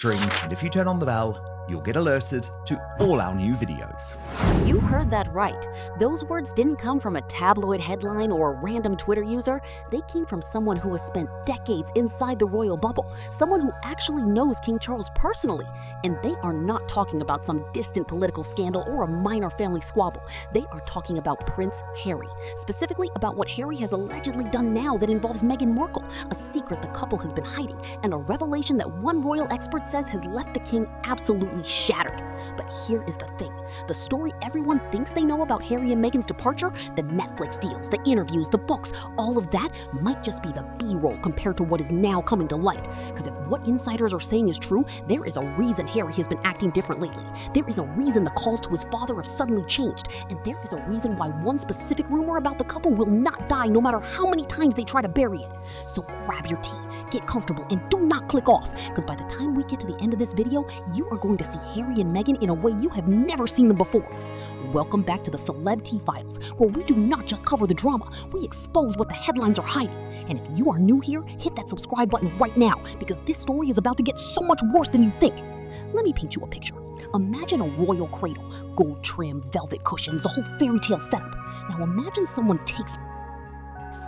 Drink, and if you turn on the bell, you'll get alerted to all our new videos. You heard that right. Those words didn't come from a tabloid headline or a random Twitter user. They came from someone who has spent decades inside the royal bubble, someone who actually knows King Charles personally. And they are not talking about some distant political scandal or a minor family squabble. They are talking about Prince Harry, specifically about what Harry has allegedly done now that involves Meghan Markle, a secret the couple has been hiding, and a revelation that one royal expert says has left the king absolutely shattered. But here is the thing. The story everyone thinks they know about Harry and Meghan's departure, the Netflix deals, the interviews, the books, all of that might just be the B-roll compared to what is now coming to light. Because if what insiders are saying is true, there is a reason Harry has been acting different lately. There is a reason the calls to his father have suddenly changed. And there is a reason why one specific rumor about the couple will not die no matter how many times they try to bury it. So grab your tea, get comfortable, and do not click off, because by the time we get to the end of this video, you are going to see Harry and Meghan in a way you have never seen them before. Welcome back to the CelebTea Files, where we do not just cover the drama, we expose what the headlines are hiding. And if you are new here, hit that subscribe button right now, because this story is about to get so much worse than you think. Let me paint you a picture. Imagine a royal cradle, gold trim, velvet cushions, the whole fairy tale setup. Now imagine someone takes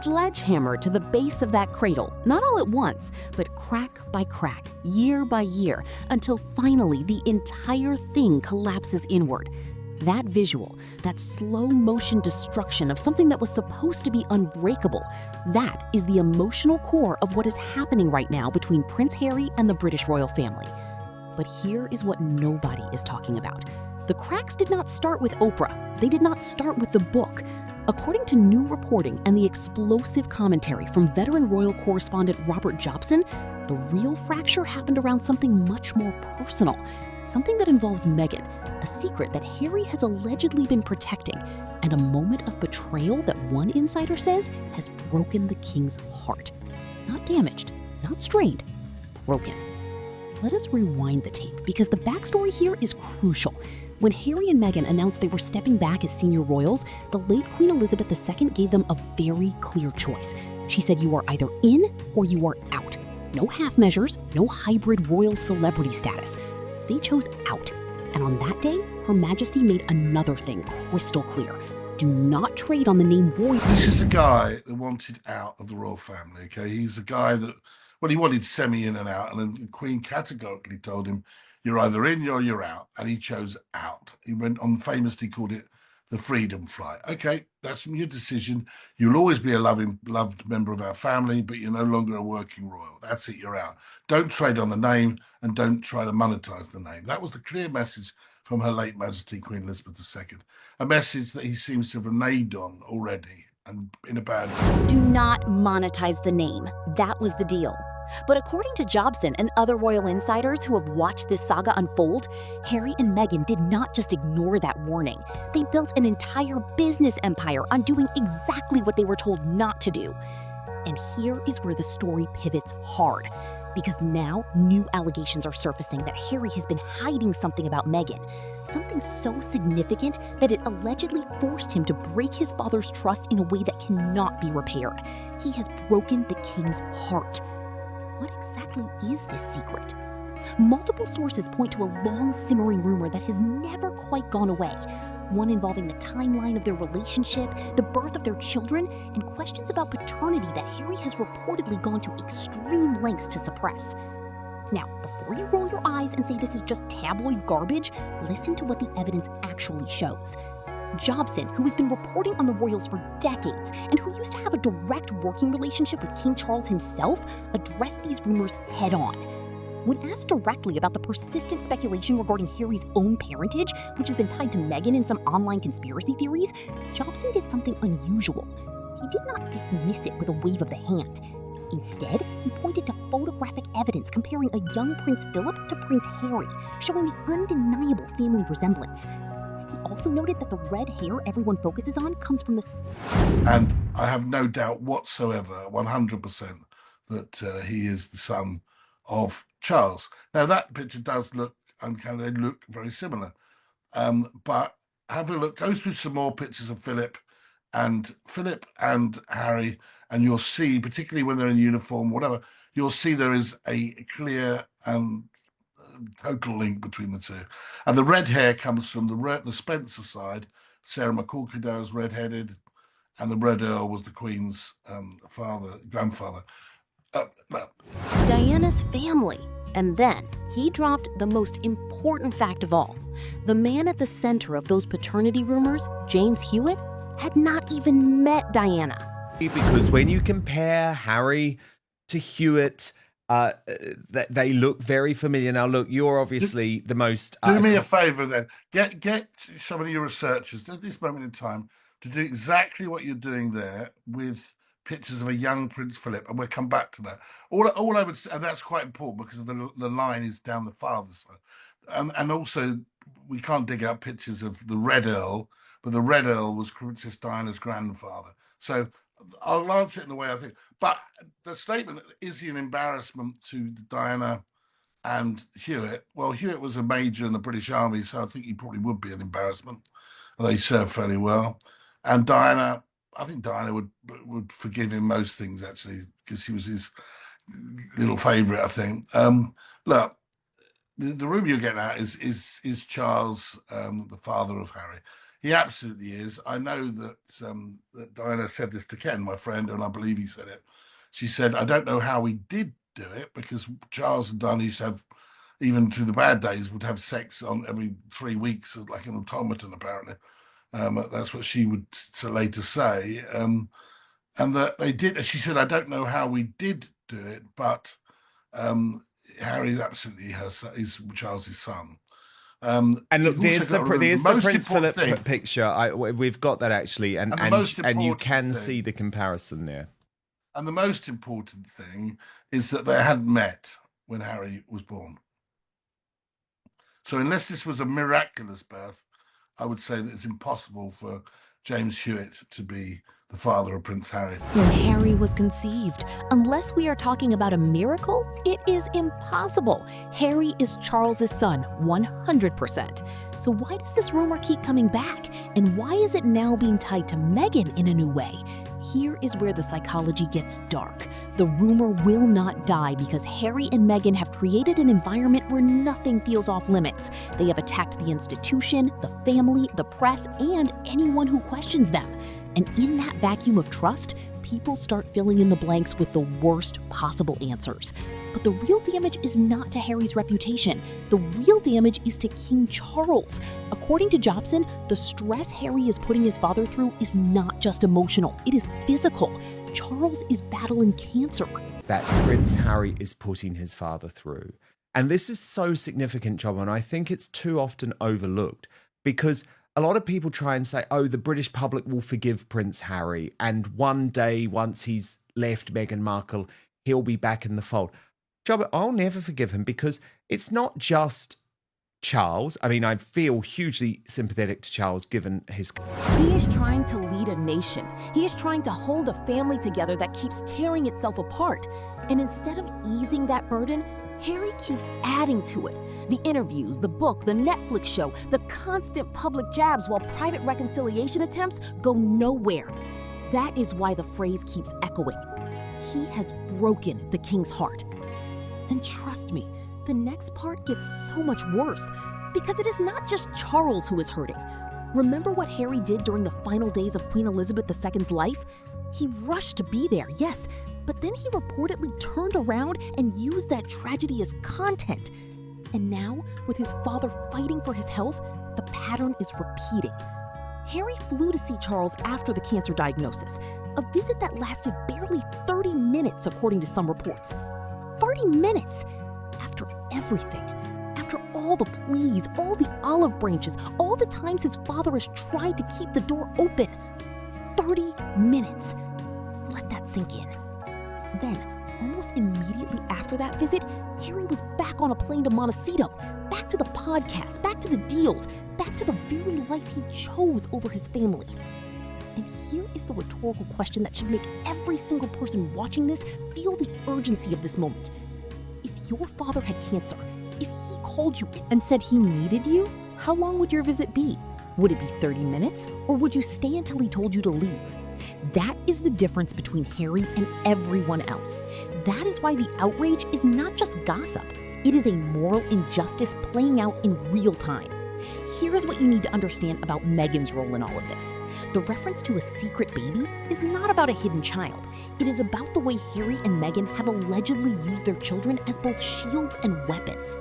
sledgehammer to the base of that cradle, not all at once, but crack by crack, year by year, until finally the entire thing collapses inward. That visual, that slow motion destruction of something that was supposed to be unbreakable, that is the emotional core of what is happening right now between Prince Harry and the British royal family. But here is what nobody is talking about. The cracks did not start with Oprah. They did not start with the book. According to new reporting and the explosive commentary from veteran royal correspondent Robert Jobson, the real fracture happened around something much more personal, something that involves Meghan, a secret that Harry has allegedly been protecting, and a moment of betrayal that one insider says has broken the king's heart. Not damaged, not strained, broken. Let us rewind the tape, because the backstory here is crucial. When Harry and Meghan announced they were stepping back as senior royals, the late Queen Elizabeth II gave them a very clear choice. She said you are either in or you are out. No half measures, no hybrid royal celebrity status. They chose out. And on that day, Her Majesty made another thing crystal clear. Do not trade on the name royal. This is the guy that wanted out of the royal family, okay? He's the guy that, well, he wanted semi in and out, and then the Queen categorically told him, you're either in or you're out, and he chose out. He went on famously called it the freedom flight. Okay, that's your decision. You'll always be a loved member of our family, but you're no longer a working royal. That's it, you're out. Don't trade on the name and don't try to monetize the name. That was the clear message from Her late Majesty Queen Elizabeth II. A message that he seems to have reneged on already, and in a bad way. Do not monetize the name. That was the deal. But according to Jobson and other royal insiders who have watched this saga unfold, Harry and Meghan did not just ignore that warning. They built an entire business empire on doing exactly what they were told not to do. And here is where the story pivots hard. Because now new allegations are surfacing that Harry has been hiding something about Meghan. Something so significant that it allegedly forced him to break his father's trust in a way that cannot be repaired. He has broken the king's heart. What exactly is this secret? Multiple sources point to a long simmering rumor that has never quite gone away. One involving the timeline of their relationship, the birth of their children, and questions about paternity that Harry has reportedly gone to extreme lengths to suppress. Now, before you roll your eyes and say this is just tabloid garbage, listen to what the evidence actually shows. Jobson, who has been reporting on the royals for decades and who used to have a direct working relationship with King Charles himself, addressed these rumors head-on. When asked directly about the persistent speculation regarding Harry's own parentage, which has been tied to Meghan in some online conspiracy theories, Jobson did something unusual. He did not dismiss it with a wave of the hand. Instead, he pointed to photographic evidence comparing a young Prince Philip to Prince Harry, showing the undeniable family resemblance. He also noted that the red hair everyone focuses on comes from the... And I have no doubt whatsoever, 100%, that he is the son of Charles. Now, that picture does look uncanny. They look very similar. But have a look, go through some more pictures of Philip and Harry, and you'll see, particularly when they're in uniform, whatever, you'll see there is a clear total link between the two. And the red hair comes from the Spencer side. Sarah McCorkadale's red-headed, and the Red Earl was the Queen's grandfather. Diana's family. And then he dropped the most important fact of all. The man at the center of those paternity rumors, James Hewitt, had not even met Diana. Because when you compare Harry to Hewitt, they look very familiar. Now, look, you're obviously the most... Do me a favour then. Get some of your researchers at this moment in time to do exactly what you're doing there with pictures of a young Prince Philip, and we'll come back to that. All I would say, and that's quite important because the line is down the father's side. And also, we can't dig out pictures of the Red Earl, but the Red Earl was Princess Diana's grandfather. So I'll answer it in the way I think. But the statement, is he an embarrassment to Diana and Hewitt? Well, Hewitt was a major in the British Army, so I think he probably would be an embarrassment. They served fairly well. And Diana, I think Diana would forgive him most things, actually, because he was his little favourite, I think. Look, the rumor you're getting at is Charles, the father of Harry. He absolutely is. I know that Diana said this to Ken, my friend, and I believe he said it. She said, I don't know how he did do it, because Charles and Diana used to have, even through the bad days, would have sex on every 3 weeks, like an automaton, apparently. That's what she would later say. And that they did, she said, I don't know how we did do it, but Harry is absolutely is Charles's son. And look, there's the Prince Philip picture. We've got that actually, and you can see the comparison there. And the most important thing is that they hadn't met when Harry was born. So unless this was a miraculous birth, I would say that it's impossible for James Hewitt to be the father of Prince Harry. When Harry was conceived, unless we are talking about a miracle, it is impossible. Harry is Charles's son, 100%. So why does this rumor keep coming back? And why is it now being tied to Meghan in a new way? Here is where the psychology gets dark. The rumor will not die because Harry and Meghan have created an environment where nothing feels off limits. They have attacked the institution, the family, the press, and anyone who questions them. And in that vacuum of trust, people start filling in the blanks with the worst possible answers. But the real damage is not to Harry's reputation. The real damage is to King Charles. According to Jobson, the stress Harry is putting his father through is not just emotional, it is physical. Charles is battling cancer. That Prince Harry is putting his father through. And this is so significant, Job, and I think it's too often overlooked, because a lot of people try and say, oh, the British public will forgive Prince Harry, and one day, once he's left Meghan Markle, he'll be back in the fold. Job, I'll never forgive him, because it's not just Charles. I mean, I feel hugely sympathetic to Charles given his... He is trying to lead a nation. He is trying to hold a family together that keeps tearing itself apart. And instead of easing that burden, Harry keeps adding to it. The interviews, the book, the Netflix show, the constant public jabs while private reconciliation attempts go nowhere. That is why the phrase keeps echoing. He has broken the king's heart. And trust me, the next part gets so much worse, because it is not just Charles who is hurting. Remember what Harry did during the final days of Queen Elizabeth II's life? He rushed to be there, yes, but then he reportedly turned around and used that tragedy as content. And now, with his father fighting for his health, the pattern is repeating. Harry flew to see Charles after the cancer diagnosis, a visit that lasted barely 30 minutes according to some reports. 30 minutes! After everything, after all the pleas, all the olive branches, all the times his father has tried to keep the door open. 30 minutes. Let that sink in. Then, almost immediately after that visit, Harry was back on a plane to Montecito, back to the podcast, back to the deals, back to the very life he chose over his family. And here is the rhetorical question that should make every single person watching this feel the urgency of this moment. If your father had cancer, if he called you and said he needed you, how long would your visit be? Would it be 30 minutes, or would you stay until he told you to leave? That is the difference between Harry and everyone else. That is why the outrage is not just gossip. It is a moral injustice playing out in real time. Here's what you need to understand about Meghan's role in all of this. The reference to a secret baby is not about a hidden child. It is about the way Harry and Meghan have allegedly used their children as both shields and weapons.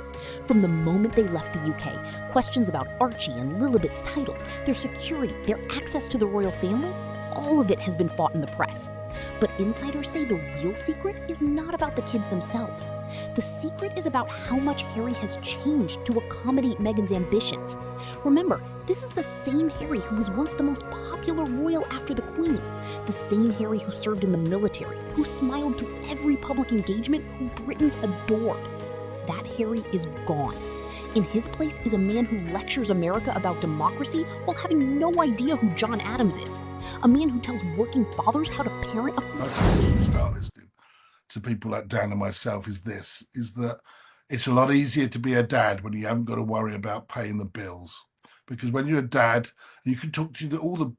From the moment they left the UK, questions about Archie and Lilibet's titles, their security, their access to the royal family, all of it has been fought in the press. But insiders say the real secret is not about the kids themselves. The secret is about how much Harry has changed to accommodate Meghan's ambitions. Remember, this is the same Harry who was once the most popular royal after the Queen. The same Harry who served in the military, who smiled to every public engagement, who Britons adored. That Harry is gone. In his place is a man who lectures America about democracy while having no idea who John Adams is. A man who tells working fathers how to parent a... I suggest you start listening to people like Dan and myself is that it's a lot easier to be a dad when you haven't got to worry about paying the bills. Because when you're a dad, you can talk to all the,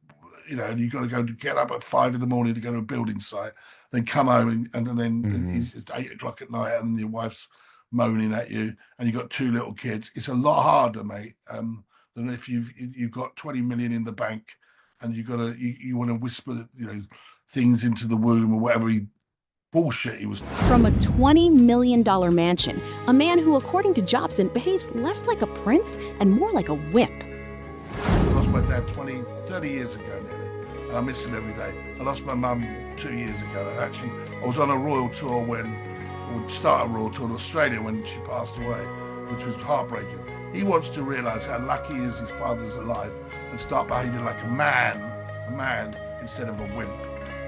and you've got to get up at 5 a.m. to go to a building site, then come home and then it's 8 o'clock at night and your wife's moaning at you and you've got 2 little kids. It's a lot harder, mate, than if you've got 20 million in the bank and you want to whisper things into the womb or whatever bullshit he was. From a $20 million mansion, a man who, according to Jobson, behaves less like a prince and more like a wimp. I lost my dad 30 years ago nearly, and I miss him every day. I lost my mum 2 years ago, and actually I was on a royal tour would start a royal tour in Australia when she passed away, which was heartbreaking. He wants to realise how lucky he is his father's alive and start behaving like a man instead of a wimp.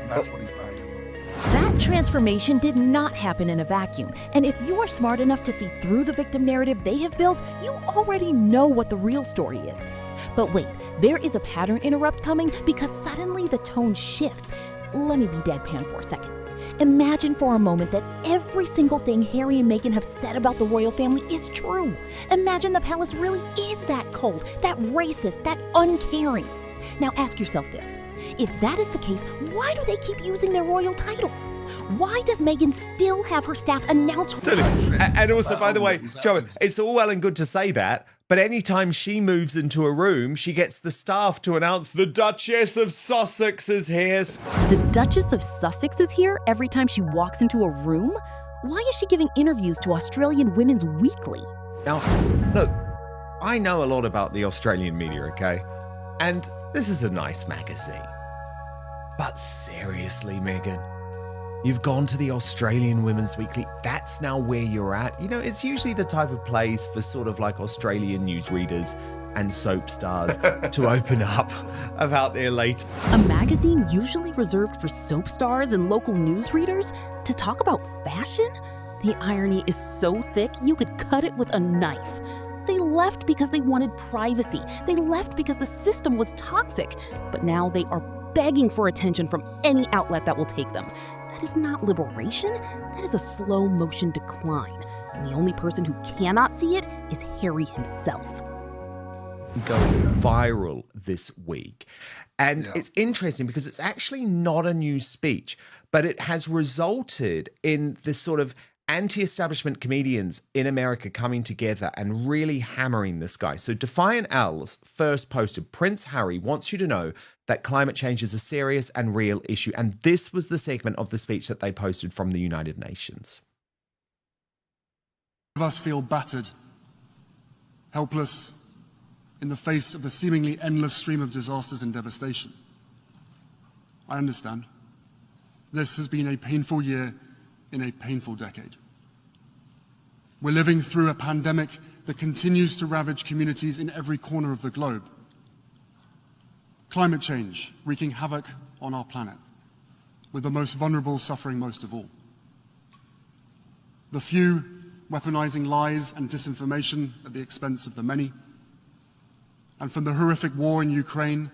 And that's what he's behaving like. That transformation did not happen in a vacuum. And if you are smart enough to see through the victim narrative they have built, you already know what the real story is. But wait, there is a pattern interrupt coming because suddenly the tone shifts. Let me be deadpan for a second. Imagine for a moment that every single thing Harry and Meghan have said about the royal family is true. Imagine the palace really is that cold, that racist, that uncaring. Now ask yourself this. If that is the case, why do they keep using their royal titles? Why does Meghan still have her staff announce... And also, by the way, Joe, it's all well and good to say that, but anytime she moves into a room, she gets the staff to announce the Duchess of Sussex is here. The Duchess of Sussex is here every time she walks into a room? Why is she giving interviews to Australian Women's Weekly? Now, look, I know a lot about the Australian media, okay? And this is a nice magazine. But seriously, Meghan, you've gone to the Australian Women's Weekly. That's now where you're at. It's usually the type of place for sort of like Australian newsreaders and soap stars to open up about their latest. A magazine usually reserved for soap stars and local newsreaders to talk about fashion? The irony is so thick you could cut it with a knife. They left because they wanted privacy. They left because the system was toxic. But now they are begging for attention from any outlet that will take them. That is not liberation. That is a slow motion decline. And the only person who cannot see it is Harry himself. Going viral this week. And it's interesting because it's actually not a new speech, but it has resulted in this sort of anti-establishment comedians in America coming together and really hammering this guy. So Defiant Al's first posted, Prince Harry wants you to know that climate change is a serious and real issue. And this was the segment of the speech that they posted from the United Nations. Of us feel battered, helpless, in the face of the seemingly endless stream of disasters and devastation. I understand. This has been a painful year in a painful decade. We're living through a pandemic that continues to ravage communities in every corner of the globe. Climate change wreaking havoc on our planet, with the most vulnerable suffering most of all. The few weaponizing lies and disinformation at the expense of the many. And from the horrific war in Ukraine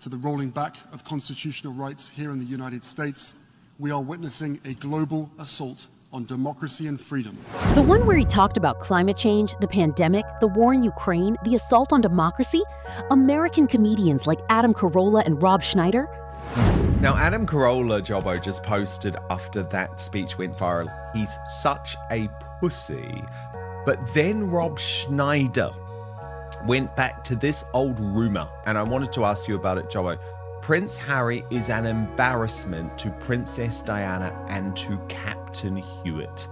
to the rolling back of constitutional rights here in the United States, we are witnessing a global assault on democracy and freedom. The one where he talked about climate change, the pandemic, the war in Ukraine, the assault on democracy? American comedians like Adam Carolla and Rob Schneider? Now, Adam Carolla, Jobbo, just posted after that speech went viral, he's such a pussy. But then Rob Schneider went back to this old rumor, and I wanted to ask you about it, Jobbo. Prince Harry is an embarrassment to Princess Diana and to Captain Hewitt.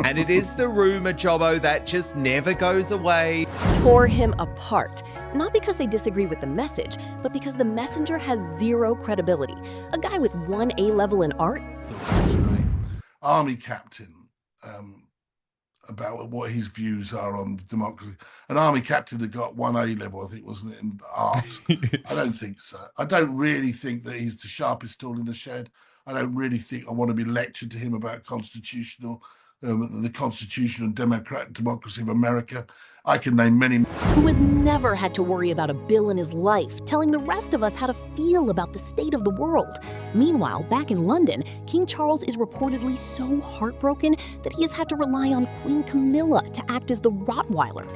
And it is the rumor, Jobbo, that just never goes away. Tore him apart. Not because they disagree with the message, but because the messenger has zero credibility. A guy with 1 A level in art? Army captain, about what his views are on democracy. An army captain that got 1 A level, I think, wasn't it, in art? I don't think so. I don't really think that he's the sharpest tool in the shed. I don't really think I want to be lectured to him about the constitutional democracy of America. I can name many. Who has never had to worry about a bill in his life, telling the rest of us how to feel about the state of the world. Meanwhile, back in London, King Charles is reportedly so heartbroken that he has had to rely on Queen Camilla to act as the Rottweiler.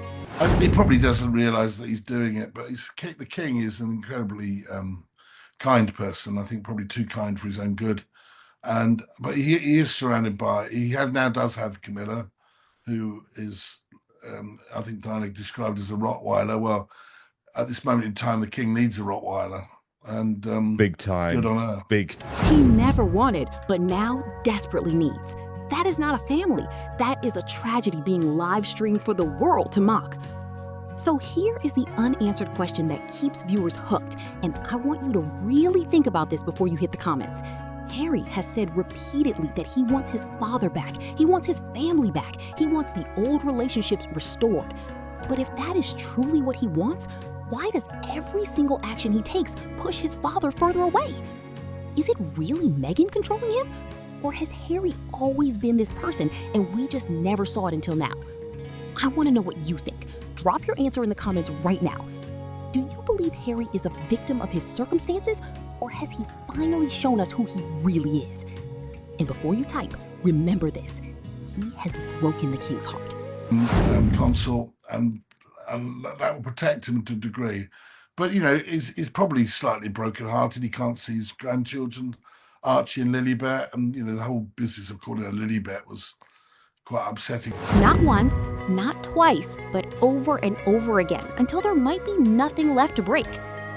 He probably doesn't realise that he's doing it, but the king is an incredibly kind person. I think probably too kind for his own good. But he is surrounded by, now does have Camilla, who is, I think Diana described as a Rottweiler. Well, at this moment in time, the king needs a Rottweiler. And big time. Good on her. Big. He never wanted, but now desperately needs. That is not a family. That is a tragedy being live streamed for the world to mock. So here is the unanswered question that keeps viewers hooked, and I want you to really think about this before you hit the comments. Harry has said repeatedly that he wants his father back, he wants his family back, he wants the old relationships restored. But if that is truly what he wants, why does every single action he takes push his father further away? Is it really Meghan controlling him? Or has Harry always been this person and we just never saw it until now? I want to know what you think. Drop your answer in the comments right now. Do you believe Harry is a victim of his circumstances, or has he finally shown us who he really is? And before you type, remember this: he has broken the king's heart. Consort, and that will protect him to a degree. But, he's probably slightly broken-hearted. He can't see his grandchildren, Archie and Lilibet, and, the whole business of calling her Lilibet was quite upsetting. Not once, not twice, but over and over again, until there might be nothing left to break.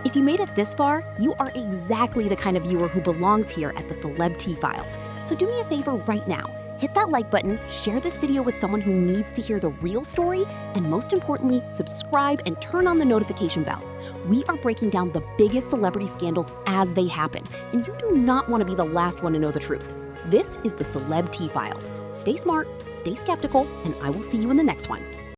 If you made it this far, you are exactly the kind of viewer who belongs here at the CelebTea Files. So do me a favor right now. Hit that like button, share this video with someone who needs to hear the real story, and most importantly, subscribe and turn on the notification bell. We are breaking down the biggest celebrity scandals as they happen, and you do not want to be the last one to know the truth. This is the CelebTea Files. Stay smart, stay skeptical, and I will see you in the next one.